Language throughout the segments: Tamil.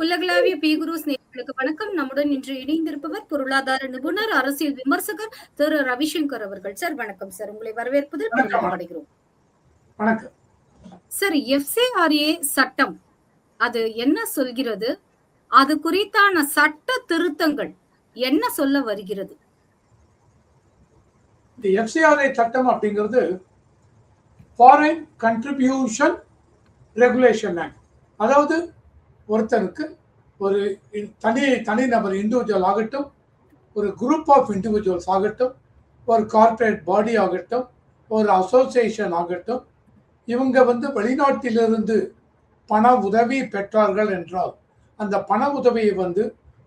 உலகளாவிய பி-குருஸ் நேயர்களுக்கு வணக்கம். நம்முடன் இன்று இணைந்திருப்பவர் பொருளாதார நிபுணர், அரசியல் விமர்சகர் திரு ரவிசங்கர் அவர்கள். சார் வணக்கம் சார். உங்களை வரவேற்பதில் பெருமிதம் அடைகிறோம். வணக்கம் சார். FCRA சட்டம் அது என்ன சொல்கிறது? அது குறித்தான சட்ட திருத்தங்கள் என்ன சொல்ல வருகிறது? இந்த FCRA சட்டம் அப்படிங்கிறது ஃபாரின் கண்ட்ரிபியூஷன் ரெகுலேஷன் ஆக்ட். அதாவது ஒருத்தருக்கு ஒரு தனிநபர் இண்டிவிஜுவல் ஆகட்டும், ஒரு குரூப் ஆஃப் இண்டிவிஜுவல்ஸ் ஆகட்டும், ஒரு கார்ப்பரேட் பாடி ஆகட்டும், ஒரு அசோசியேஷன் ஆகட்டும், இவங்க வெளிநாட்டிலிருந்து பண உதவி பெற்றார்கள் என்றால் அந்த பண உதவியை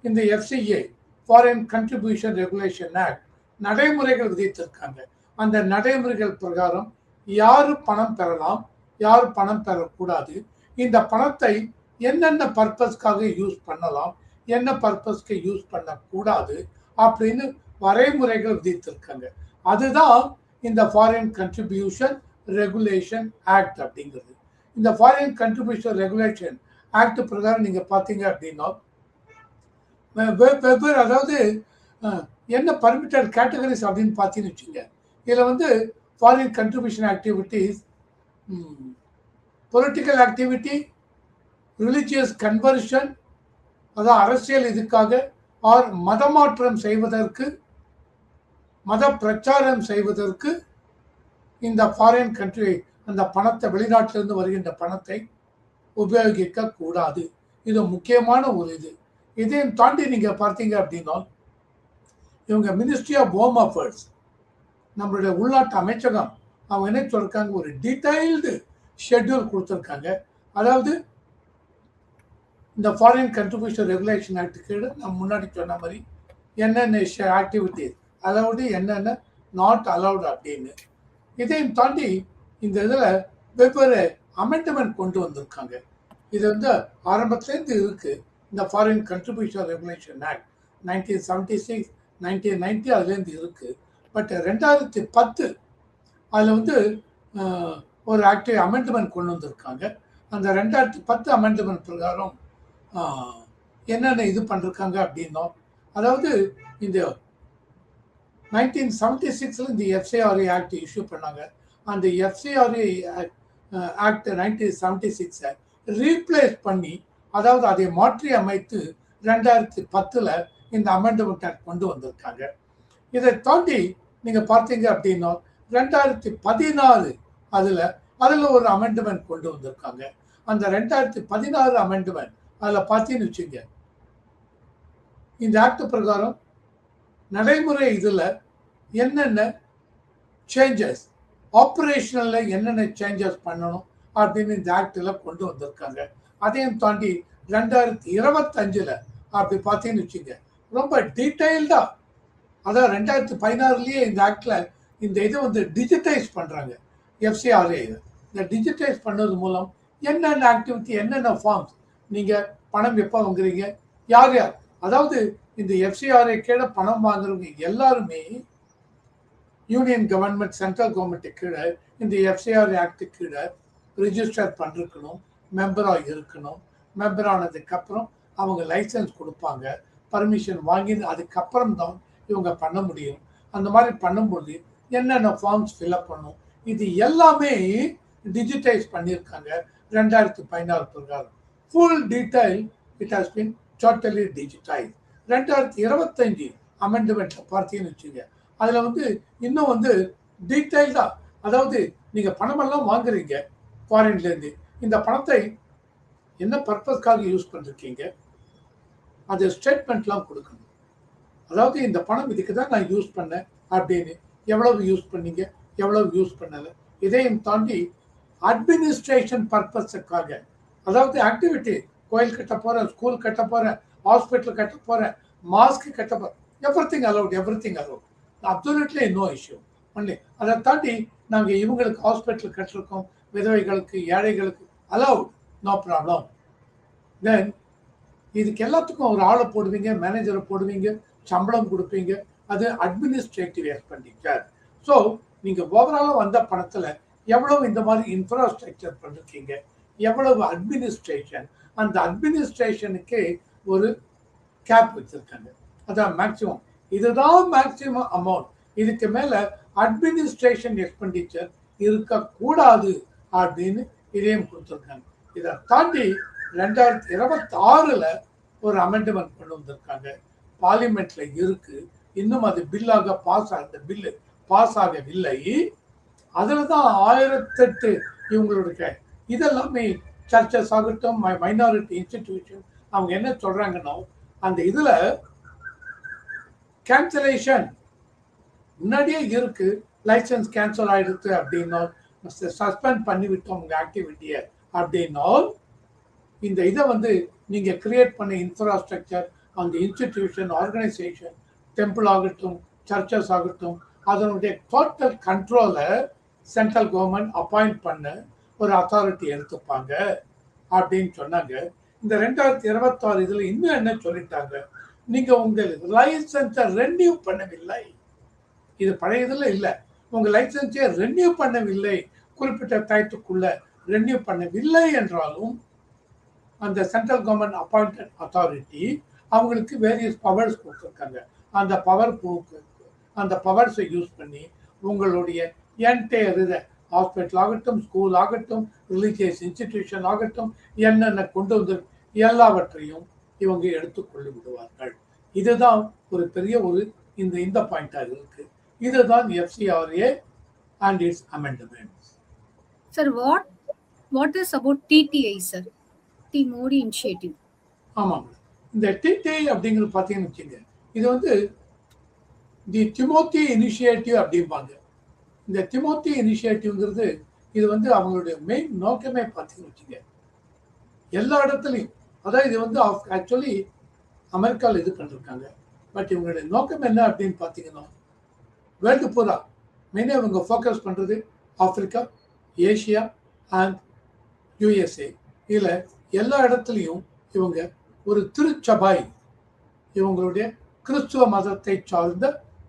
இந்த FCA foreign contribution regulation act நடைமுறைகள் விதித்திருக்காங்க. அந்த நடைமுறைகள் பிரகாரம் யாரு பணம் பெறலாம், யார் பணம் பெறக்கூடாது, இந்த பணத்தை என்னென்ன பர்பஸ்க்காக யூஸ் பண்ணலாம், என்ன பர்பஸ்க்கு யூஸ் பண்ணக்கூடாது அப்படின்னு வரைமுறைகள் விதித்திருக்காங்க. அதுதான் இந்த ஃபாரின் கண்ட்ரிபியூஷன் ரெகுலேஷன் ஆக்ட் அப்படிங்கிறது. இந்த ஃபாரின் கண்ட்ரிபியூஷன் ரெகுலேஷன் ஆக்ட் பிரகாரம் நீங்க பார்த்தீங்க அப்படின்னா வெவ்வேறு, அதாவது என்ன பர்மிட்டட் கேட்டகரிஸ் அப்படின்னு பார்த்தீங்கன்னு வச்சுங்க. இதில் foreign contribution activities, political activity, religious conversion, அதாவது அரசியல் இதுக்காக, ஆர் மதமாற்றம் செய்வதற்கு, மத பிரச்சாரம் செய்வதற்கு இந்த ஃபாரின் கண்ட்ரி அந்த பணத்தை, வெளிநாட்டிலிருந்து வருகின்ற பணத்தை உபயோகிக்க கூடாது. இது முக்கியமான ஒரு இது. இதையும் தாண்டி நீங்க பார்த்தீங்க அப்படின்னா இவங்க மினிஸ்ட்ரி ஆஃப் ஹோம் அஃபேர்ஸ், நம்மளுடைய உள்நாட்டு அமைச்சகம், அவங்க என்ன சொல்லிருக்காங்க, ஒரு டீடைல்டு ஷெட்யூல் கொடுத்துருக்காங்க. அதாவது இந்த ஃபாரின் கண்ட்ரிபியூஷன் ரெகுலேஷன் ஆக்ட் கீழே நம்ம முன்னாடி சொன்ன மாதிரி என்னென்ன ஆக்டிவிட்டிஸ் அலவுடு, என்னென்ன நாட் அலவுடு அப்படின்னு. இதையும் தாண்டி இந்த இதில் வெவ்வேறு அமெண்ட்மெண்ட் கொண்டு வந்திருக்காங்க. இது ஆரம்பத்துலேருந்து இருக்கு. இந்த ஃபாரின் கண்ட்ரிபியூஷன் ரெகுலேஷன் ஆக்ட் 1976, 1990 அதுலேருந்து இருக்கு. பட் 2010 அதில் ஒரு ஆக்டிவ் அமெண்ட்மெண்ட் கொண்டு வந்திருக்காங்க. அந்த 2010 அமெண்ட்மெண்ட் பிரகாரம் என்னென்ன இது பண்ணிருக்காங்க அப்படின்னா, அதாவது இந்த 1976 இந்த FCRA ஆக்ட் இஷ்யூ பண்ணாங்க. அந்த FCRA ஆக்ட் 1976 ரீப்ளேஸ் பண்ணி, அதாவது அதை மாற்றி அமைத்து 2010 இந்த அமெண்ட்மெண்ட் ஆக்ட் கொண்டு வந்திருக்காங்க. இதை தாண்டி நீங்க பார்த்தீங்க அப்படின்னா 2016 அதுல ஒரு அமெண்ட்மெண்ட் கொண்டு வந்திருக்காங்க. அந்த 2016 அமெண்ட்மெண்ட் அதில் பார்த்தீங்கன்னு வச்சுங்க, இந்த ஆக்ட் பிரகாரம் நடைமுறை இதில் என்னென்ன சேஞ்சஸ், ஆப்ரேஷனல்ல என்னென்ன சேஞ்சஸ் பண்ணணும் அப்படின்னு இந்த ஆக்டில் கொண்டு வந்திருக்காங்க. அதையும் தாண்டி 2025 அப்படி பார்த்தீங்கன்னு வச்சுங்க, ரொம்ப டீட்டெயில்டா, அதாவது 2016 இந்த ஆக்ட்ல இந்த இதை டிஜிட்டைஸ் பண்றாங்க. FCRA இந்த டிஜிட்டைஸ் பண்ணது மூலம் என்னென்ன ஆக்டிவிட்டி, என்னென்ன ஃபார்ம்ஸ், நீங்க பணம் எப்போ வாங்குறீங்க, யார் யார், அதாவது இந்த FCRA கீழே பணம் வாங்குறவங்க எல்லாருமே யூனியன் கவர்மெண்ட், சென்ட்ரல் கவர்மெண்ட் கீழே இந்த FCRA ஆக்ட் கீழே ரிஜிஸ்டர் பண்ணிருக்கணும், மெம்பராக இருக்கணும். மெம்பர் ஆனதுக்கு அப்புறம் அவங்க லைசன்ஸ் கொடுப்பாங்க, பர்மிஷன் வாங்கி அதுக்கப்புறம் தான் இவங்க பண்ண முடியும். அந்த மாதிரி பண்ணும்போது என்னென்ன ஃபார்ம்ஸ் ஃபில்அப் பண்ணும், இது எல்லாமே டிஜிட்டைஸ் பண்ணியிருக்காங்க 2016 பிரகாரம். Full detail it has been totally digitise. 2025 அமெண்ட்மெண்ட்ல பார்த்தீங்கன்னு வச்சுங்க, அதில் இன்னும் டீடைல்டா, அதாவது நீங்க பணமெல்லாம் வாங்குறீங்க ஃபாரின்லேருந்து, இந்த பணத்தை என்ன பர்பஸ்க்காக யூஸ் பண்ணிருக்கீங்க, அது ஸ்டேட்மெண்ட்லாம் கொடுக்கணும். அதாவது இந்த பணம் இதுக்கு தான் நான் யூஸ் பண்ணேன் அப்படின்னு, எவ்வளவு யூஸ் பண்ணீங்க, எவ்வளவு யூஸ் பண்ணலை. இதையும் தாண்டி அட்மினிஸ்ட்ரேஷன் பர்பஸுக்காக, அதாவது ஆக்டிவிட்டி, கோயில் கட்ட போறேன், ஸ்கூல் கட்ட போறேன், ஹாஸ்பிட்டல் கட்ட போறேன், மாஸ்க் கட்ட போறேன், everything allowed, absolutely no issue only. அதை தாண்டி நாங்கள் இவங்களுக்கு ஹாஸ்பிட்டல் கட்டிருக்கோம், விதவைகளுக்கு, ஏழைகளுக்கு அலவுட், நோ ப்ராப்ளம். தென் இதுக்கு எல்லாத்துக்கும் ஒரு ஆளை போடுவீங்க, மேனேஜரை போடுவீங்க, சம்பளம் கொடுப்பீங்க, அது அட்மினிஸ்ட்ரேட்டிவ் எக்ஸ்பெண்டிச்சர். ஸோ நீங்க ஓவராலாக வந்த பணத்துல எவ்வளவு இந்த மாதிரி இன்ஃப்ராஸ்ட்ரக்சர் பண்ணிருக்கீங்க, எவ்வளவு அட்மினிஸ்ட்ரேஷன், அந்த அட்மினிஸ்ட்ரேஷனுக்கு ஒரு கேப் வச்சிருக்காங்க. அதான் மேக்சிமம், இதுதான் மேக்சிமம் அமௌண்ட். இதுக்கு மேல அட்மினிஸ்ட்ரேஷன் எக்ஸ்பெண்டிச்சர் இருக்கக்கூடாது அப்படின்னு இதையும் கொடுத்துருக்காங்க. இதை தாண்டி 2026ல் ஒரு அமெண்ட்மெண்ட் கொண்டு வந்திருக்காங்க. பார்லிமெண்ட்ல இருக்கு, இன்னும் அது பில்லாக பில்லு பாஸ் ஆகவில்லை. அதுல தான் 1008 இவங்களுடைய இதெல்லாமே சர்ச்சஸ் ஆகட்டும், மைனாரிட்டி இன்ஸ்டிடியூஷன் அவங்க என்ன சொல்றாங்கன்னா, அந்த இதுல கேன்சலேஷன் முன்னாடியே இருக்கு, லைசன்ஸ் கேன்சல் ஆயிடுச்சு அப்படின்னா, சஸ்பெண்ட் பண்ணிவிட்டோம் உங்க ஆக்டிவிட்டியை அப்படின்னா, இந்த இதை வந்து நீங்க கிரியேட் பண்ண இன்ஃப்ராஸ்ட்ரக்சர், அந்த இன்ஸ்டிடியூஷன், ஆர்கனைசேஷன், டெம்பிள் ஆகட்டும், சர்ச்சஸ் ஆகட்டும், அதனுடைய டோட்டல் கண்ட்ரோலை சென்ட்ரல் கவர்மெண்ட் அப்பாயிண்ட் பண்ண ஒரு அத்தாரிட்டி எடுத்துப்பாங்க அப்படின்னு சொன்னாங்க. இந்த 2026 இதுல இன்னும் என்ன சொல்லிட்டாங்க, நீங்க உங்க லைசன்ஸை ரெனியூ பண்ணவில்லை, இது பழைய இதுல இல்லை, உங்க லைசன்ஸை ரெனியூ பண்ணவில்லை, குறிப்பிட்ட டயத்துக்குள்ள ரெனியூ பண்ணவில்லை என்றாலும் அந்த சென்ட்ரல் கவர்மெண்ட் அப்பாயிண்டட் அத்தாரிட்டி அவங்களுக்கு வேரியஸ் பவர்ஸ் கொடுத்துருக்காங்க. அந்த பவர்ஸை யூஸ் பண்ணி உங்களுடைய என்டையர் இதை ஹாஸ்பிட்டல் ஆகட்டும், ஸ்கூல் ஆகட்டும், ரிலீஜியஸ் இன்ஸ்டிடியூஷன் ஆகட்டும், என்னென்ன கொண்டு வந்து எல்லாவற்றையும் இவங்க எடுத்துக்கொண்டு விடுவார்கள். இதுதான் ஒரு பெரிய ஒரு இந்த பாயிண்டாக இருக்கு. இதுதான் FCRA and its amendments. Sir, what is about TTI, sir? T Modi initiative. ஆமாங்க, இந்த TTI அப்படிங்கிறது பார்த்தீங்கன்னு வச்சுங்க, இது வந்து தி டிமோத்தி இனிஷியேட்டிவ் அப்படிம்பாங்க. இந்த டிமோத்தி இனிஷியேட்டிவ்ங்கிறது இது வந்து அவங்களுடைய மெயின் நோக்கமே பார்த்தீங்கன்னு வச்சுங்க, எல்லா இடத்துலையும், அதாவது இது வந்து ஆக்சுவலி அமெரிக்காவில் இது பண்ணிருக்காங்க. பட் இவங்களுடைய நோக்கம் என்ன அப்படின்னு பார்த்தீங்கன்னா, வேர்ல்டு பூரா மெயினாக இவங்க ஃபோக்கஸ் பண்ணுறது ஆப்பிரிக்கா, ஏஷியா அண்ட் USA. இதில் எல்லா இடத்துலையும் இவங்க ஒரு திருச்சபை, இவங்களுடைய கிறிஸ்துவ மதத்தை சார்ந்த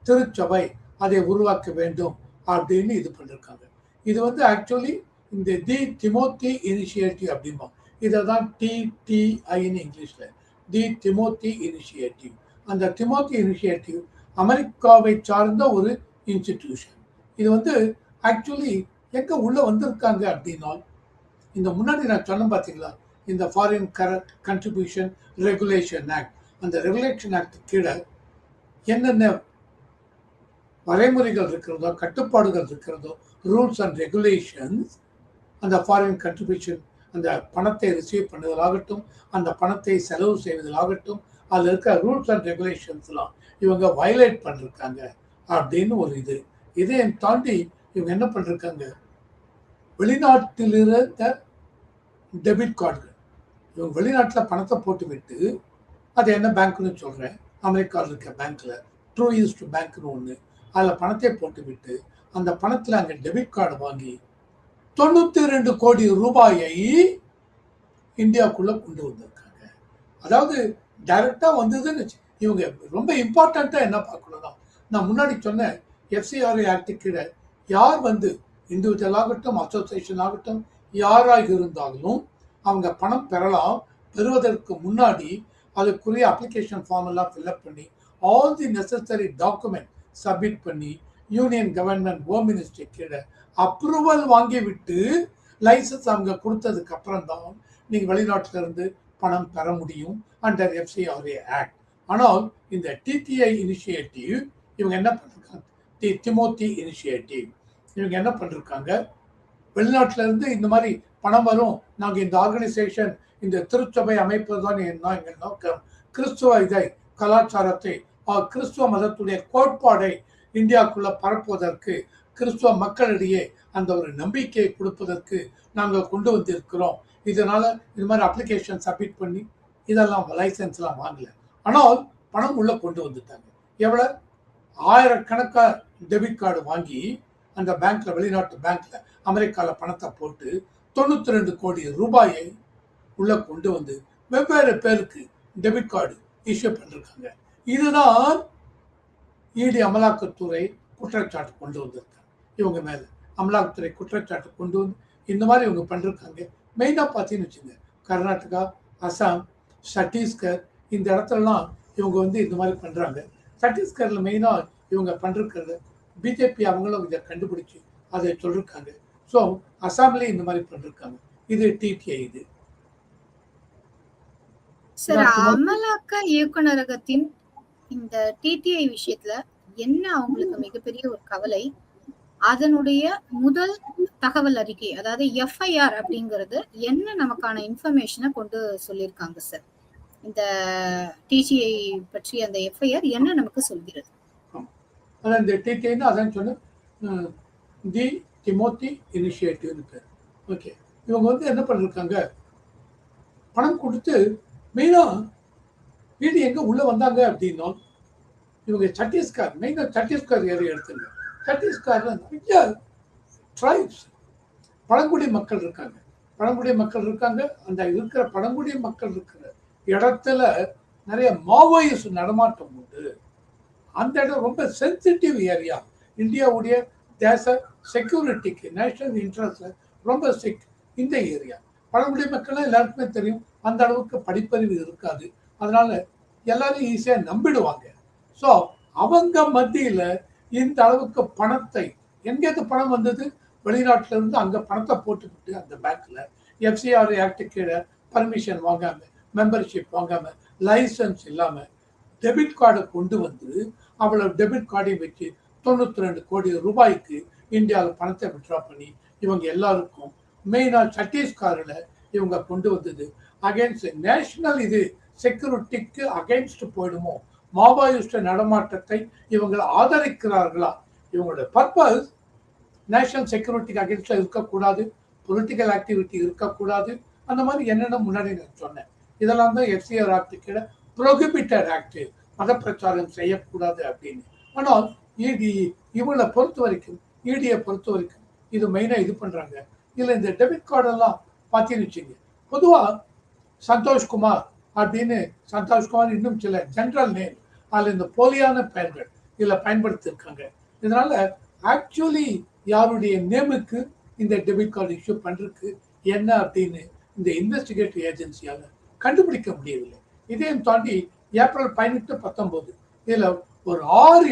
திருச்சபை அதை உருவாக்க வேண்டும் அப்படின்னு இது பண்ணிருக்காங்க. இது வந்து ஆக்சுவலி இந்த தி டிமோத்தி இனிஷியேட்டிவ் அப்படிமா, இதை தான் TTIன்னு இங்கிலீஷில், தி டிமோத்தி இனிஷியேட்டிவ். அந்த டிமோத்தி இனிஷியேட்டிவ் அமெரிக்காவை சார்ந்த ஒரு இன்ஸ்டிடியூஷன். இது வந்து ஆக்சுவலி எங்கே உள்ளே வந்திருக்காங்க அப்படின்னா, இந்த முன்னாடி நான் சொன்னேன் பார்த்தீங்களா, இந்த ஃபாரின் கண்ட்ரிபியூஷன் ரெகுலேஷன் ஆக்ட், அந்த ரெகுலேஷன் ஆக்ட் கீழே என்னென்ன வரைமுறைகள் இருக்கிறதோ, கட்டுப்பாடுகள் இருக்கிறதோ, ரூல்ஸ் அண்ட் ரெகுலேஷன்ஸ், அந்த ஃபாரின் கண்ட்ரிபியூஷன், அந்த பணத்தை ரிசீவ் பண்ணுவதாகட்டும், அந்த பணத்தை செலவு செய்வதாகட்டும், அதில் இருக்கிற ரூல்ஸ் அண்ட் ரெகுலேஷன்ஸ்லாம் இவங்க வயலேட் பண்ணிருக்காங்க அப்படின்னு ஒரு இது. இதையும் தாண்டி இவங்க என்ன பண்ணிருக்காங்க, வெளிநாட்டில் இருந்த டெபிட் கார்டுகள், இவங்க வெளிநாட்டில் பணத்தை போட்டு விட்டு, அது என்ன பேங்க்னு சொல்கிறேன், அமெரிக்காவில் இருக்க பேங்க்கில் ட்ரூ ஈஸ்ட் பேங்க்னு ஒன்று, அதில் பணத்தை போட்டு விட்டு அந்த பணத்தில் அங்கே டெபிட் கார்டு வாங்கி 92 கோடி ரூபாயை இந்தியாவுக்குள்ளே கொண்டு வந்திருக்காங்க. அதாவது டைரக்டாக வந்ததுன்னு இவங்க ரொம்ப இம்பார்ட்டண்ட்டாக என்ன பார்க்கணும்னா, நான் முன்னாடி சொன்ன FCRA ஆக்ட் கீழே யார் வந்து இண்டிவிஜுவல் ஆகட்டும், அசோசியேஷன் ஆகட்டும், யாராக இருந்தாலும் அவங்க பணம் பெறலாம். பெறுவதற்கு முன்னாடி அதுக்குரிய அப்ளிகேஷன் ஃபார்ம் எல்லாம் ஃபில்அப் பண்ணி all the necessary document submit பண்ணி யூனியன் கவர்மெண்ட் ஹோம் மினிஸ்ட்ரி கீழே அப்ரூவல் வாங்கி விட்டு லைசன்ஸ் அவங்க கொடுத்ததுக்கு அப்புறம் தான் நீங்கள் வெளிநாட்டில இருந்து பணம் பெற முடியும் அண்டர் FCRA ஆக்ட். ஆனால் இந்த TTI இனிஷியேட்டிவ் இவங்க என்ன பண்ணிருக்காங்க, தி டிமோத்தி இனிஷியேட்டிவ், இவங்க என்ன பண்ணிருக்காங்க, வெளிநாட்டில இருந்து இந்த மாதிரி பணம் வரும், நாங்கள் இந்த ஆர்கனைசேஷன், இந்த திருச்சபை அமைப்பது தான் எங்கள் நோக்கம், கிறிஸ்துவ இதை கலாச்சாரத்தை, கிறிஸ்துவ மதத்துடைய கோட்பாடை இந்தியாவுக்குள்ள பரப்புவதற்கு, கிறிஸ்துவ மக்களிடையே அந்த ஒரு நம்பிக்கையை கொடுப்பதற்கு நாங்கள் கொண்டு வந்திருக்கிறோம். இதனால இது மாதிரி அப்ளிகேஷன் சப்மிட் பண்ணி இதெல்லாம் லைசன்ஸ்லாம் வாங்கல, ஆனால் பணம் உள்ள கொண்டு வந்துட்டாங்க. எவ்வளோ, ஆயிரக்கணக்கான டெபிட் கார்டு வாங்கி அந்த பேங்க்ல, வெளிநாட்டு பேங்க்ல அமெரிக்காவில் பணத்தை போட்டு 92 கோடி ரூபாயை உள்ள கொண்டு வந்து வெவ்வேறு பேருக்கு டெபிட் கார்டு இஷ்யூ பண்ணிருக்காங்க. இதுதான் இடி அமலாக்கத்துறை குற்றச்சாட்டு கொண்டு வந்திருக்காங்க. இவங்க மேல அமலாக்கத்துறை குற்றச்சாட்டு கொண்டு வந்து இந்த மாதிரி இவங்க பண்ணிருக்காங்க. மெயினாக பார்த்தீங்கன்னு வச்சுங்க, கர்நாடகா, அசாம், சத்தீஸ்கர் இந்த இடத்துலலாம் இவங்க வந்து இந்த மாதிரி பண்றாங்க. சத்தீஸ்கர்ல மெயினா இவங்க பண்றது பிஜேபி அவங்களும் இதை கண்டுபிடிச்சு அதை சொல்லிருக்காங்க. ஸோ அசாம்லயும் இந்த மாதிரி பண்ணிருக்காங்க. இது டிடிஐ. இது சார், அமலாக்க இயக்குநரகத்தின் இந்த டிடிஐ விஷயத்துல என்ன அவங்களுக்கு மிகப்பெரிய ஒரு கவலை, அதனுடைய முதல் தகவல் அறிக்கை, அதாவது எஃப்ஐஆர் அப்படிங்கிறது என்ன நமக்கான இன்ஃபர்மேஷனை கொண்டு சொல்லியிருக்காங்க சார்? இந்த டிடிஐ பற்றி அந்த எஃப்ஐஆர் என்ன நமக்கு சொல்கிறது? அதான் இந்த டிடிஐன்னு அதான் சொன்னேன், தி டிமோத்தி இனிஷியேட்டிவ் பேர். ஓகே, இவங்க வந்து என்ன பண்ணிருக்காங்க, பணம் கொடுத்து மெயினா வீடு எங்க உள்ள வந்தாங்க அப்படின்னா இவங்க சத்தீஸ்கர், மெயினா சத்தீஸ்கர் ஏரியா எடுத்துங்க. சத்தீஸ்கர்ல நிறைய ட்ரைப்ஸ் பழங்குடி மக்கள் இருக்காங்க. பழங்குடி மக்கள் இருக்காங்க. அந்த இருக்கிற பழங்குடி மக்கள் இருக்கிற இடத்துல நிறைய மாவோயிஸ்ட் நடமாட்டம் உண்டு. அந்த இடம் ரொம்ப சென்சிட்டிவ் ஏரியா. இந்தியாவுடைய தேச செக்யூரிட்டிக்கு, நேஷனல் இன்ட்ரெஸ்ட்ல ரொம்ப இந்த ஏரியா. பழங்குடி மக்கள் எல்லாருக்குமே தெரியும், அந்த அளவுக்கு படிப்பறிவு இருக்காது. அதனால எல்லாரும் ஈஸியா நம்பிடுவாங்க. ஸோ அவங்க மத்தியில இந்த அளவுக்கு பணத்தை, எங்கேருந்து பணம் வந்தது, வெளிநாட்டுல இருந்து அங்க பணத்தை போட்டுக்கிட்டு அந்த பேங்க்ல எஃப்சிஆர் ஆக்ட் கீழே பர்மிஷன் வாங்காம, மெம்பர்ஷிப் வாங்காம, லைசன்ஸ் இல்லாம டெபிட் கார்டை கொண்டு வந்து அவ்வளவு டெபிட் கார்டையும் வச்சு 92 கோடி ரூபாய்க்கு இந்தியாவில் பணத்தை விட்ரா பண்ணி இவங்க எல்லாருக்கும் மெயினா சத்தீஸ்கர்ல இவங்க கொண்டு வந்தது அகைன்ஸ்ட் நேஷனல் இது செக்யூரிட்டிக்கு அகைன்ஸ்ட் போயிடுமோ, மாவோயிஸ்ட் நடமாட்டத்தை இவங்க ஆதரிக்கிறார்களா, இவங்களோட பர்பஸ் நேஷனல் செக்யூரிட்டிக்கு அகைன்ஸ்டா இருக்கக்கூடாது, பொலிட்டிக்கல் ஆக்டிவிட்டி இருக்கக்கூடாது, அந்த மாதிரி என்னென்ன முன்னாடி நான் சொன்னேன். இதெல்லாம் தான் எஃப்சிஆர் ஆக்ட் கீழே ப்ரோஹிபிட்டட் ஆக்ட், மத பிரச்சாரம் செய்யக்கூடாது அப்படின்னு. ஆனால் இவங்களை பொறுத்த வரைக்கும், இடியை பொறுத்த வரைக்கும் இது மெயினா இது பண்றாங்க. இதுல இந்த டெபிட் கார்டெல்லாம் பார்த்தீங்கன்னு வச்சுங்க, பொதுவா சந்தோஷ்குமார் அப்படின்னு, சந்தோஷ்குமார் இன்னும் சில ஜென்ரல் நேம், அதில் இந்த போலியான பெயர்கள் இதில் பயன்படுத்தியிருக்காங்க. இதனால ஆக்சுவலி யாருடைய நேமுக்கு இந்த டெபிட் கார்டு இஷ்யூ பண்றதுக்கு என்ன அப்படின்னு இந்த இன்வெஸ்டிகேட்டிவ் ஏஜென்சியால கண்டுபிடிக்க முடியவில்லை. இதையும் தாண்டி ஏப்ரல் 18, 19 இதுல ஒரு 6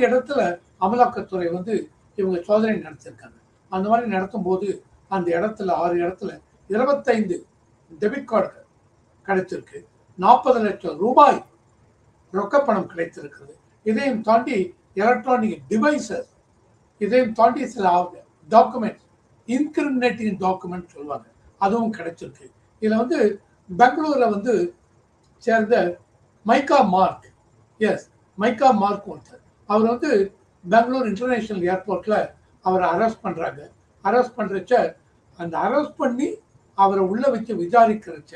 இடத்துல அமலாக்கத்துறை வந்து இவங்க சோதனை நடத்திருக்காங்க. அந்த மாதிரி நடத்தும் போது அந்த இடத்துல 6 இடத்துல 25 டெபிட் கார்டுகள் கிடைத்திருக்கு, 40 லட்சம் ரூபாய் ரொக்க பணம் கிடைத்திருக்கிறது. இதையும் தாண்டி எலக்ட்ரானிக் டிவைசஸ், இதையும் தாண்டி சில டாக்குமெண்ட், இன்கிரிமினேட்டிங் டாக்குமெண்ட் சொல்லுவாங்க, அதுவும் கிடைச்சிருக்கு. இதுல வந்து பெங்களூர்ல வந்து சேர்ந்த மைக்கா மார்க், மைக்கா மார்க் ஒருத்தர், அவர் வந்து பெங்களூர் இன்டர்நேஷனல் ஏர்போர்ட்ல அவரை அரெஸ்ட் பண்றாங்க. அரெஸ்ட் பண்றச்ச அந்த அரெஸ்ட் பண்ணி அவரை உள்ள வச்சு விசாரிக்கிறச்ச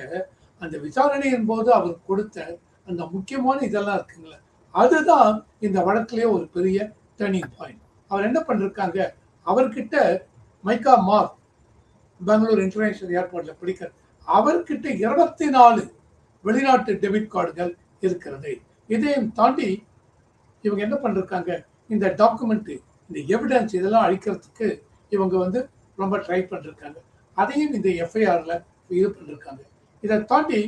அந்த விசாரணையின் போது அவர் கொடுத்த அந்த முக்கியமான இதெல்லாம் இருக்குங்களே, அதுதான் இந்த வழக்கிலேயே ஒரு பெரிய டர்னிங் பாயிண்ட். அவர் என்ன பண்ணிருக்காங்க, அவர்கிட்ட மைக்கா மார்க் பெங்களூர் இன்டர்நேஷனல் ஏர்போர்ட்ல பிடிக்கிற அவர்கிட்ட 24 வெளிநாட்டு டெபிட் கார்டுகள் இருக்கிறது. இதையும் தாண்டி இவங்க என்ன பண்ணிருக்காங்க, இந்த டாக்குமெண்ட், இந்த எவிடன்ஸ் இதெல்லாம் அழிக்கிறதுக்கு இவங்க வந்து ரொம்ப ட்ரை பண்ணிருக்காங்க. அதையும் இந்த எஃப்ஐஆர்ல இது பண்ணிருக்காங்க. இதை தாண்டி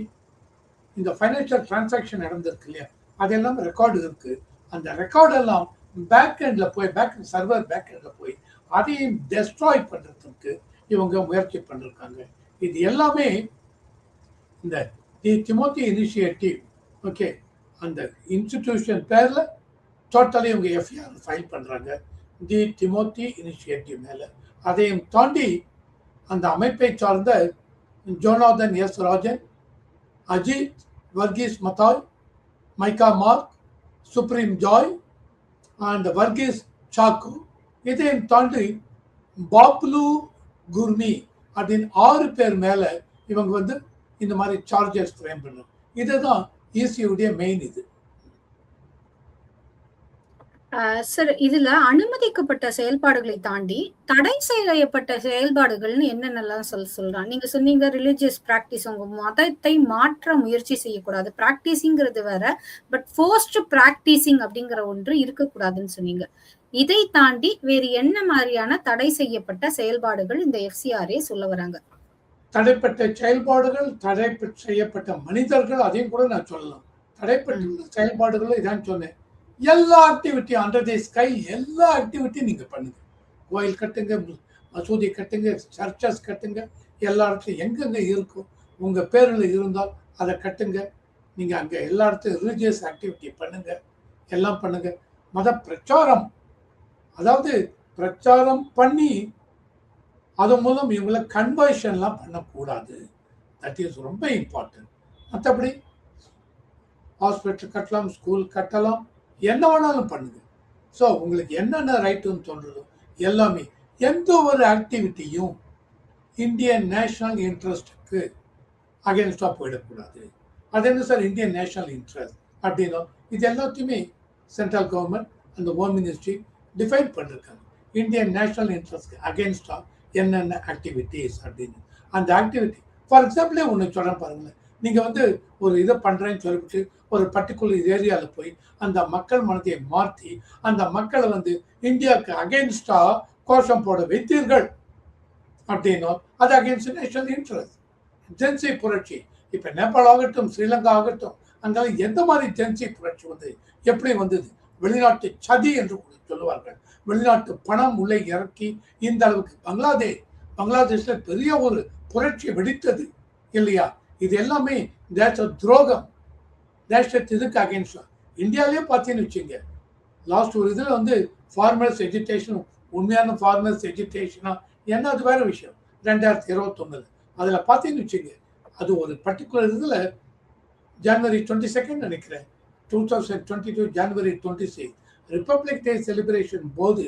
இந்த ஃபைனான்சியல் டிரான்சாக்ஷன் நடந்திருக்கு இல்லையா, அதெல்லாம் ரெக்கார்டு இருக்கு. அந்த ரெக்கார்டெல்லாம் பேக் எண்ட்ல போய், சர்வர் பேக் எண்ட்ல போய் அதையும் டெஸ்ட்ராய் பண்றதுக்கு இவங்க முயற்சி பண்ணிருக்காங்க. இது எல்லாமே இந்த தி டிமோத்தி இனிஷியேட்டிவ், ஓகே, அந்த இன்ஸ்டிடியூஷன் பேர்ல டோட்டலி இவங்க எஃப்ஐஆர் ஃபைல் பண்றாங்க தி டிமோத்தி இனிஷியேட்டிவ் மேல. அதையும் தாண்டி அந்த அமைப்பை சார்ந்த ஜோனாதன் எஸ் ராஜன், அஜித் வர்கீஸ் மத்தாய், மைக்கா Mark, Supreme Joy and Varghese Chacko, இதையும் தாண்டி பாப்லு குர்மி அப்படின்னு 6 பேர் மேல இவங்க வந்து இந்த மாதிரி சார்ஜஸ் ஃப்ரேம் பண்ணும். இதுதான் ஈசியுடைய மெயின் இது. சார், இதுல அனுமதிக்கப்பட்ட செயல்பாடுகளை தாண்டி தடை செய்யப்பட்ட செயல்பாடுகள்னு என்னென்னலாம் சொல்றாங்க? நீங்க சொன்னீங்க ரிலிஜியஸ் பிராக்டிஸ், உங்க மதத்தை மாற்ற முயற்சி செய்யக்கூடாது, பிராக்டிசிங்கிறது வேற, பட் ஃபோர்ஸ்ட் பிராக்டிசிங் அப்படிங்கிற ஒன்று இருக்கக்கூடாதுன்னு சொன்னீங்க. இதை தாண்டி வேறு என்ன மாதிரியான தடை செய்யப்பட்ட செயல்பாடுகள் இந்த எஃப்சிஆர்ஏ சொல்ல வராங்க? தடைப்பட்ட செயல்பாடுகள், செய்யப்பட்ட மனிதர்கள், அதையும் கூட நான் சொல்லலாம். தடைப்பட்டுள்ள செயல்பாடுகள் இதான் சொன்னேன். எல்லா ஆக்டிவிட்டியும் அண்டர் தி ஸ்கை, எல்லா ஆக்டிவிட்டியும் நீங்க பண்ணுங்க. கோயில் கட்டுங்க, மசூதி கட்டுங்க, சர்ச்சஸ் கட்டுங்க, எல்லா இடத்துலையும் எங்கெங்க இருக்கும் உங்க பேரில் இருந்தால் அதை கட்டுங்க. நீங்க அங்க எல்லா இடத்துலையும் ரிலீஜியஸ் ஆக்டிவிட்டி பண்ணுங்க, எல்லாம் பண்ணுங்க. மத பிரச்சாரம், அதாவது பிரச்சாரம் பண்ணி அது மூலம் இவங்களை கன்வர்ஷன்லாம் பண்ணக்கூடாது. தட் இஸ் ரொம்ப இம்பார்ட்டன்ட். மற்றபடி ஹாஸ்பிட்டல் கட்டலாம், ஸ்கூல் கட்டலாம், என்ன வேணாலும் பண்ணுங்க. ஸோ உங்களுக்கு என்னென்ன ரைட்டுன்னு தோன்றுதோ எல்லாமே. எந்த ஒரு ஆக்டிவிட்டியும் இந்தியன் நேஷனல் இன்ட்ரெஸ்டுக்கு அகேன்ஸ்டாக போயிடக்கூடாது. அது என்ன சார் இந்தியன் நேஷனல் இன்ட்ரெஸ்ட் அப்படின்னா, இது எல்லாத்தையுமே சென்ட்ரல் கவர்மெண்ட் அந்த ஹோம் மினிஸ்ட்ரி டிஃபைன் பண்ணிருக்காங்க. இந்தியன் நேஷனல் இன்ட்ரெஸ்ட்க்கு அகேன்ஸ்டாக என்னென்ன ஆக்டிவிட்டிஸ் அப்படின்னு. அந்த ஆக்டிவிட்டி ஃபார் எக்ஸாம்பிளே ஒன்று சொல்கிறேன் பாருங்களேன். நீங்கள் ஒரு இதை பண்ணுறேன்னு சொல்லிவிட்டு ஒரு பர்டிகுலர் ஏரியாவில் போய் அந்த மக்கள் மனதை மாற்றி அந்த மக்களை இந்தியாவுக்கு அகேன்ஸ்டாக கோஷம் போட வைத்தீர்கள் அப்படின்னா அது அகேன்ஸ்ட் நேஷனல் இன்ட்ரெஸ்ட். ஜென்சி புரட்சி இப்போ நேபாள் ஆகட்டும், ஸ்ரீலங்கா ஆகட்டும், அங்கெல்லாம் எந்த மாதிரி ஜென்சி புரட்சி எப்படி வந்தது? வெளிநாட்டு சதி என்று கூட சொல்லுவார்கள். வெளிநாட்டு பணம் உள்ளே இறக்கி இந்த அளவுக்கு பங்களாதேஷ்ல பெரிய ஒரு புரட்சி வெடித்தது இல்லையா? இது எல்லாமே தேச துரோகம், தேசத்துக்கு அகேன்ஸ்டா. இந்தியாவிலே பார்த்தீங்கன்னு வச்சுங்க, லாஸ்ட் ஒரு இதில் ஃபார்மர்ஸ் எஜுகேஷன், உண்மையான ஃபார்மர்ஸ் எஜுகேஷனா என்ன, அது வேற விஷயம். 2021 அதில் பார்த்தீங்கன்னு வச்சுங்க, அது ஒரு பர்டிகுலர் இதில் ஜனவரி 22 நினைக்கிறேன், 2022 ஜனவரி 26 ரிப்பப்ளிக் டே செலிப்ரேஷன் போது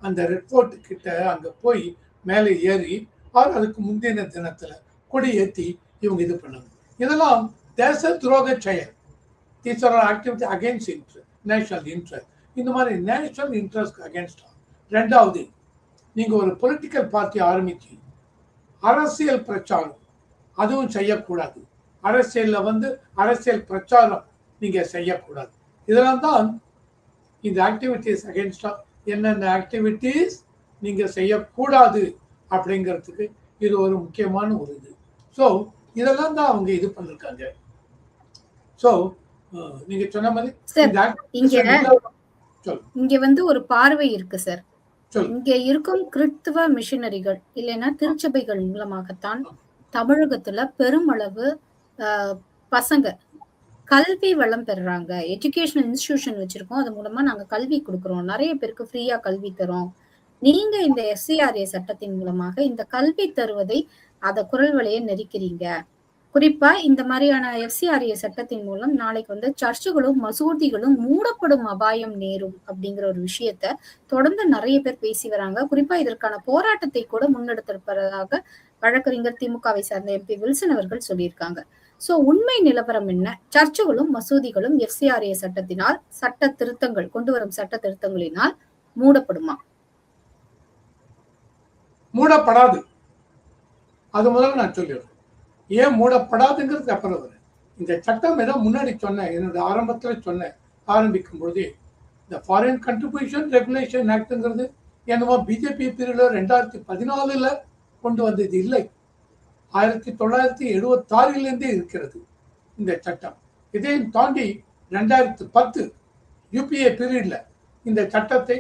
அந்த ரெட் ஃபோர்ட் கிட்ட அங்கே போய் மேலே ஏறி அதுக்கு முந்தின தினத்தில் கொடி ஏற்றி இவங்க இது பண்ணாங்க. இதெல்லாம் தேச துரோக செயல். These are activity against interest, national interest. இந்த மாதிரி நேஷனல் இன்ட்ரெஸ்ட் அகேன்ஸ்டா. ரெண்டாவது, நீங்கள் ஒரு பொலிட்டிக்கல் பார்ட்டி ஆரம்பிச்சு அரசியல் பிரச்சாரம் அதுவும் செய்யக்கூடாது. அரசியலில் அரசியல் பிரச்சாரம் நீங்கள் செய்யக்கூடாது. இதெல்லாம் தான் இந்த ஆக்டிவிட்டிஸ் அகேன்ஸ்டா என்னென்ன ஆக்டிவிட்டிஸ் நீங்கள் செய்யக்கூடாது அப்படிங்கிறதுக்கு இது ஒரு முக்கியமான ஒரு இது. ஸோ இதெல்லாம் தான் அவங்க இது பண்ணிருக்காங்க. ஸோ நீங்க சொன்ன மாதிரி இங்க ஒரு பார்வை இருக்கு சார். இங்க இருக்கும் கிறிஸ்துவ மிஷனரிகள் இல்லைன்னா திருச்சபைகள் மூலமாகத்தான் தமிழகத்துல பெருமளவு பசங்க கல்வி வளம் பெறுறாங்க. எஜுகேஷனல் இன்ஸ்டிடியூஷன் வச்சிருக்கோம், அது மூலமா நாங்க கல்வி கொடுக்குறோம், நிறைய பேருக்கு ஃப்ரீயா கல்வி தரோம். நீங்க இந்த எஃப்சிஆர்ஏ சட்டத்தின் மூலமாக இந்த கல்வி தருவதை அத குரல் வலையை நெரிக்கிறீங்க. குறிப்பா இந்த மாதிரியான எஃப்சிஆர்ஏ சட்டத்தின் மூலம் நாளைக்கு சர்ச்சுகளும் மசூதிகளும் மூடப்படும் அபாயம் நேரும் அப்படிங்கிற ஒரு விஷயத்த தொடர்ந்து நிறைய பேர் பேசி வராங்க. குறிப்பா இதற்கான போராட்டத்தை கூட முன்னெடுத்திருப்பதாக வழக்கறிஞர் திமுகவை சார்ந்த எம்பி வில்சன் அவர்கள் சொல்லியிருக்காங்க. சோ உண்மை நிலவரம் என்ன? சர்ச்சுகளும் மசூதிகளும் எஃப்சிஆர்ஏ சட்டத்தினால் சட்ட திருத்தங்கள் கொண்டு வரும் சட்ட திருத்தங்களினால் மூடப்படுமா? மூடப்படாது. அது முதல்ல நான் சொல்லிடுறேன். ஏன் மூடப்படாதுங்கிறது அப்புறம் வரும். இந்த சட்டம் ஏதோ முன்னாடி சொன்னேன், என்னோட ஆரம்பத்தில் ஆரம்பிக்கும் பொழுது இந்த ஃபாரின் கண்ட்ரிபியூஷன் ரெகுலேஷன் ஆக்ட்ங்கிறது என்னமோ பிஜேபி பீரியட்ல 2014 கொண்டு வந்தது இல்லை, 1976 இருக்கிறது இந்த சட்டம். இதையும் தாண்டி 2010 யூபிஏ பீரியட்ல இந்த சட்டத்தை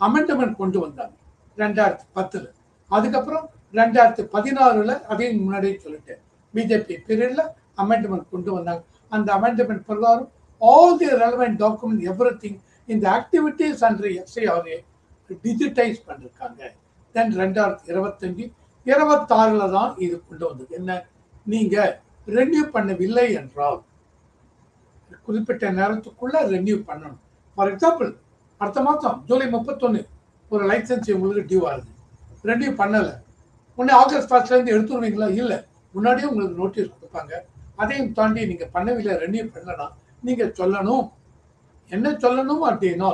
அமெண்ட்மெண்ட் கொண்டு வந்தாங்க 2010. அதுக்கப்புறம் 2016 அதையும் முன்னாடியே சொல்லிட்டேன், பிஜேபி பீரியட்ல அமெண்ட்மெண்ட் கொண்டு வந்தாங்க. அந்த அமெண்ட்மெண்ட் பிரகாரம் all the relevant document everything in the activities under FCRA digitize பண்ணிருக்காங்க. தென் 2025 26 தான் இது கொண்டு வந்தது. என்ன, நீங்க ரெனியூ பண்ணவில்லை என்றால் குறிப்பிட்ட நேரத்துக்குள்ள ரெனியூ பண்ணணும். ஃபார் எக்ஸாம்பிள், அடுத்த மாதம் ஜூலை 31 ஒரு லைசன்ஸ் உங்களுக்கு டியூ ஆகுது, ரெனியூ பண்ணலை, உடனே ஆகஸ்ட் 1 எடுத்துருவீங்களா? இல்லை, முன்னாடியே உங்களுக்கு நோட்டீஸ் கொடுப்பாங்க. அதையும் தாண்டி நீங்க பண்ணவில்லை, ரெனியூ பண்ணலாம், நீங்க சொல்லணும். என்ன சொல்லணும் அப்படின்னா,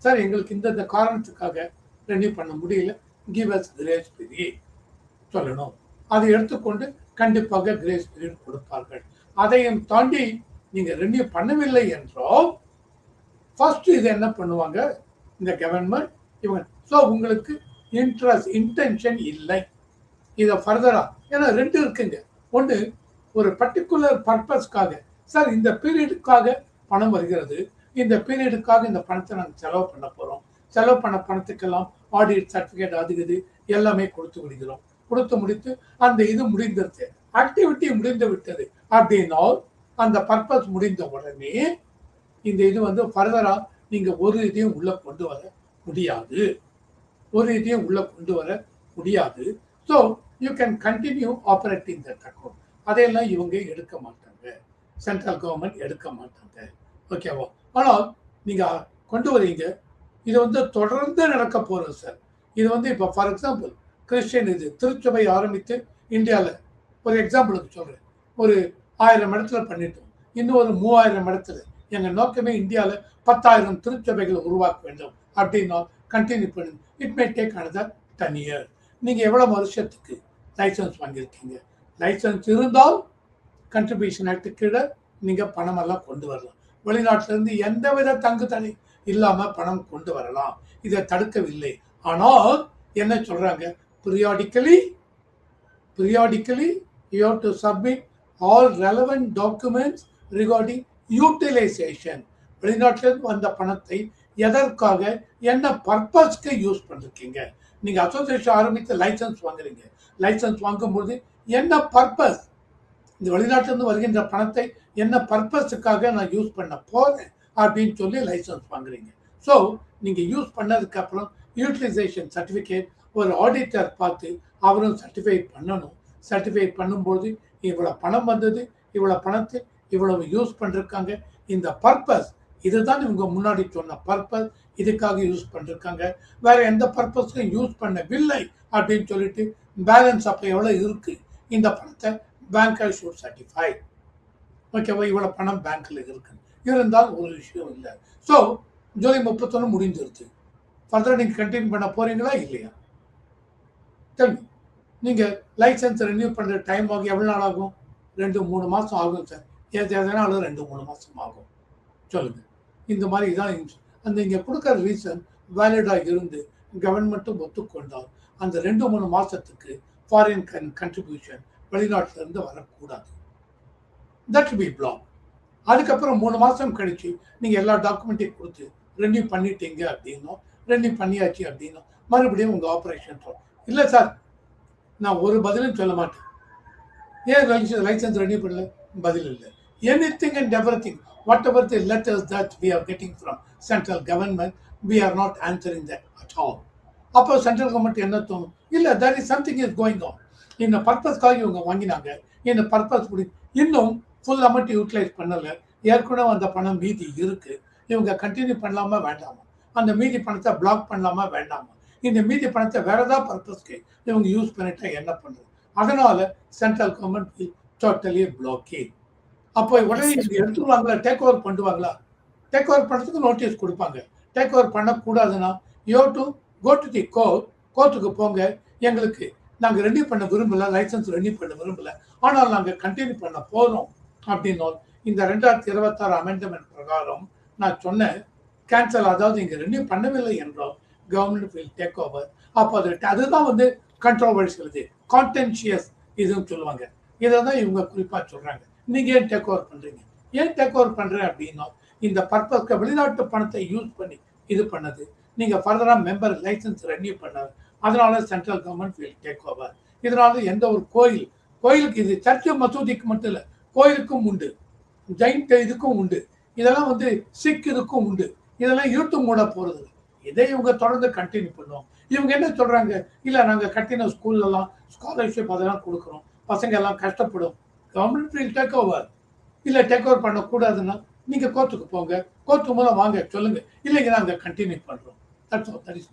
சார் எங்களுக்கு இந்த காரணத்துக்காக ரெனியூ பண்ண முடியல, கிவ் அஸ் கிரேஸ் பீரியட் சொல்லணும். அதை எடுத்துக்கொண்டு கண்டிப்பாக கிரேஸ் பீரியட் கொடுப்பார்கள். அதையும் தாண்டி நீங்க ரெனியூ பண்ணவில்லை என்றால் ஃபர்ஸ்ட் இது என்ன பண்ணுவாங்க இந்த கவர்மெண்ட், இவங்க ஸோ உங்களுக்கு இன்டென்ஷன் இல்லை, இதை ஃபர்தரா, ஏன்னா 2 இருக்குங்க. ஒன்று, ஒரு பர்டிகுலர் பர்பஸ்க்காக, சார் இந்த பீரியடுக்காக பணம் வருகிறது, இந்த பீரியடுக்காக இந்த பணத்தை நாங்கள் செலவு பண்ண போகிறோம், செலவு பண்ண பணத்துக்கெல்லாம் ஆடிட் சர்டிஃபிகேட் அது இது எல்லாமே கொடுத்து விடுகிறோம். கொடுத்து முடித்து அந்த இது முடிந்துருச்சு, ஆக்டிவிட்டி முடிந்து விட்டது அப்படின்னா அந்த பர்பஸ் முடிந்த உடனே இந்த இது வந்து ஃபர்தரா நீங்க ஒரு இதையும் உள்ள கொண்டு வர முடியாது, ஒரு இதையும் உள்ள கொண்டு வர முடியாது. So you can continue operating that account. அதையெல்லாம் இவங்க எடுக்க மாட்டாங்க, சென்ட்ரல் கவர்மெண்ட் எடுக்க மாட்டாங்க. ஓகேவா? ஆனால் நீங்க கொண்டு வரீங்க, இது வந்து தொடர்ந்து நடக்க போறது சார். இது வந்து இப்போ ஃபார் எக்ஸாம்பிள் கிறிஸ்டியன் இது திருச்சபை ஆரம்பித்து இந்தியாவில் ஒரு எக்ஸாம்பிளுக்கு சொல்றேன், ஒரு 1000 இடத்துல பண்ணிட்டோம், இன்னும் ஒரு 3000 இடத்துல. எங்க நோக்கமே இந்தியாவில் 10,000 திருச்சபைகளை உருவாக்க வேண்டும் அப்படின்னா கண்டினியூ பண்ணுங்க. It may take another 10 years. நீங்க எவ்வளவு வருஷத்துக்கு லைசன்ஸ் வாங்கியிருக்கீங்க? லைசன்ஸ் இருந்தால் கண்ட்ரிபியூஷன் ஆக்ட் கீழே நீங்க பணம் எல்லாம் கொண்டு வரலாம். வெளிநாட்டில இருந்து எந்தவித தங்கு தடை இல்லாம பணம் கொண்டு வரலாம். இதை தடுக்கவில்லை. ஆனால் என்ன சொல்றாங்க, periodically you have to submit all relevant documents regarding utilization. வெளிநாட்டில இருந்து வந்த பணத்தை எதற்காக, என்ன பர்பஸ்க்கு யூஸ் பண்ணிருக்கீங்க? நீங்க அசோசியேஷன் ஆரம்பித்து லைசன்ஸ் வாங்குறீங்க, லைசன்ஸ் வாங்கும்போது என்ன பர்பஸ், இந்த வெளிநாட்டிலிருந்து வருகின்ற பணத்தை என்ன பர்பஸுக்காக நான் யூஸ் பண்ண போறேன் அப்படின்னு சொல்லி லைசன்ஸ் வாங்குறீங்க. ஸோ நீங்க யூஸ் பண்ணதுக்கு அப்புறம் யூட்டிலைசேஷன் சர்டிஃபிகேட் ஒரு ஆடிட்டர் பார்த்து அவரும் சர்டிஃபை பண்ணணும். சர்டிஃபை பண்ணும்போது இவ்வளவு பணம் வந்தது, இவ்வளவு பணத்தை இவ்வளவு யூஸ் பண்ணிருக்காங்க, இந்த பர்பஸ் இதுதான் இவங்க முன்னாடி சொன்ன பர்பஸ், இதுக்காக யூஸ் பண்ணிருக்காங்க, வேற எந்த பர்பஸ்க்கும் யூஸ் பண்ணவில்லை அப்படின்னு சொல்லிட்டு பேலன்ஸ் அப்ப எவ்வளவு இருக்கு, இந்த பணத்தை பேங்க் ஷுட் சர்டிஃபை. ஓகேவா? இவ்வளவு பணம் பேங்க்ல இருக்கு இருந்தால் ஒரு விஷயம் இல்லை. ஸோ ஜூலை 31 முடிஞ்சிருச்சு. ஃபர்தரா நீங்க கண்டினியூ பண்ண போறீங்களா இல்லையா? தெரியும். நீங்க லைசன்ஸ் ரெனியூ பண்ற டைம் ஆகும், எவ்வளவு நாள் ஆகும்? 2-3 மாசம் ஆகும் சார். எதனால 2-3 மாசம் ஆகும் சொல்லுங்க. இந்த மாதிரி தான் அந்த இங்க கொடுக்குற ரீசன் வேலிடா இருந்து கவர்மெண்ட்டும் ஒத்துக்கொண்டால் அந்த 2-3 மாசத்துக்கு ஃபாரின் கண்ட்ரிபியூஷன் வெளிநாட்டில இருந்து வரக்கூடாது. That be block. அதுக்கப்புறம் 3 மாசம் கழிச்சு நீங்க எல்லா டாக்குமெண்ட்டையும் கொடுத்து ரெனியூ பண்ணிட்டீங்க அப்படின்னா, ரெனியூ பண்ணியாச்சு அப்படின்னா மறுபடியும் உங்க ஆபரேஷன் இல்லை சார் நான் ஒரு பதிலும் சொல்ல மாட்டேன். ஏன் லைசன்ஸ் ரெனியூ பண்ணல? பதில் இல்லை. Anything and everything, whatever the letters that we are getting from central government, we are not answering that at all. அப்போ சென்ட்ரல் கவர்மெண்ட் என்ன தோணும், இல்லை there is something is going on. இந்த பர்பஸ்க்காக இவங்க வாங்கினாங்க, இந்த பர்பஸ் இன்னும் ஃபுல் அமௌண்ட் யூட்டிலைஸ் பண்ணல, ஏற்கனவே அந்த பணம் மீதி இருக்கு, இவங்க கண்டினியூ பண்ணலாமா வேண்டாமா, அந்த மீதி பணத்தை பிளாக் பண்ணலாமா வேண்டாமா, இந்த மீதி பணத்தை வேற ஏதாவது பர்பஸ்க்கு இவங்க யூஸ் பண்ணிட்டா என்ன பண்றது? அதனால சென்ட்ரல் கவர்மெண்ட் டோட்டலி பிளாக்கேட். அப்போ உடனே எடுத்துருவாங்களா, டேக் ஓவர் பண்ணுவாங்களா? டேக் ஓவர் பண்ணுறதுக்கு நோட்டீஸ் கொடுப்பாங்க. டேக் ஓவர் பண்ணக்கூடாதுன்னா you to go to the கோர்ட்டுக்கு போங்க, எங்களுக்கு நாங்கள் ரெனியூ பண்ண விரும்பல, லைசன்ஸ் ரெனியூ பண்ண விரும்பல, ஆனால் நாங்கள் கண்டினியூ பண்ண போகிறோம் அப்படின்னா இந்த 2026 அமெண்ட்மெண்ட் பிரகாரம் நான் சொன்ன கேன்சல், அதாவது இங்கே ரெனியூ பண்ணவில்லை என்றால் கவர்மெண்ட் வில் டேக் ஓவர். அப்போ அதுதான் வந்து கண்ட்ரோவர்ஷியல், இது கான்டென்ஷியஸ் இதுன்னு சொல்லுவாங்க. இதை தான் இவங்க குறிப்பாக சொல்கிறாங்க. நீங்கள் ஏன் டேக் ஓவர் பண்ணுறீங்க? ஏன் டேக் ஓவர் பண்ணுறேன் அப்படின்னா இந்த பர்பஸ்க்கு வெளிநாட்டு பணத்தை யூஸ் பண்ணி இது பண்ணது, நீங்கள் ஃபர்தராக மெம்பர் லைசன்ஸ் ரெனியூ பண்ணது, அதனால central government will take over. இதனால எந்த ஒரு கோயிலுக்கு இது சர்ச்சு மசூதிக்கு மட்டும் இல்லை, கோயிலுக்கும் உண்டு, ஜெயின் இதுக்கும் உண்டு, இதெல்லாம் வந்து சிக் இதுக்கும் உண்டு, இதெல்லாம் இழுத்து மூட போகிறது. இதை இவங்க தொடர்ந்து கண்டினியூ பண்ணுவோம். இவங்க என்ன சொல்றாங்க, இல்லை நாங்கள் கண்டினியூ ஸ்கூல்லலாம் ஸ்காலர்ஷிப் அதெல்லாம் கொடுக்குறோம், பசங்க எல்லாம் கஷ்டப்படும், கவர்மெண்ட் வில் டேக் ஓவர். இல்லை டேக் ஓவர் பண்ணக்கூடாதுன்னா நீங்கள் கோர்ட்டுக்கு போங்க, கோர்ட்டு மூலம் வாங்க சொல்லுங்க, இல்லைங்க நாங்கள் கண்டினியூ பண்ணுறோம். That's all. That is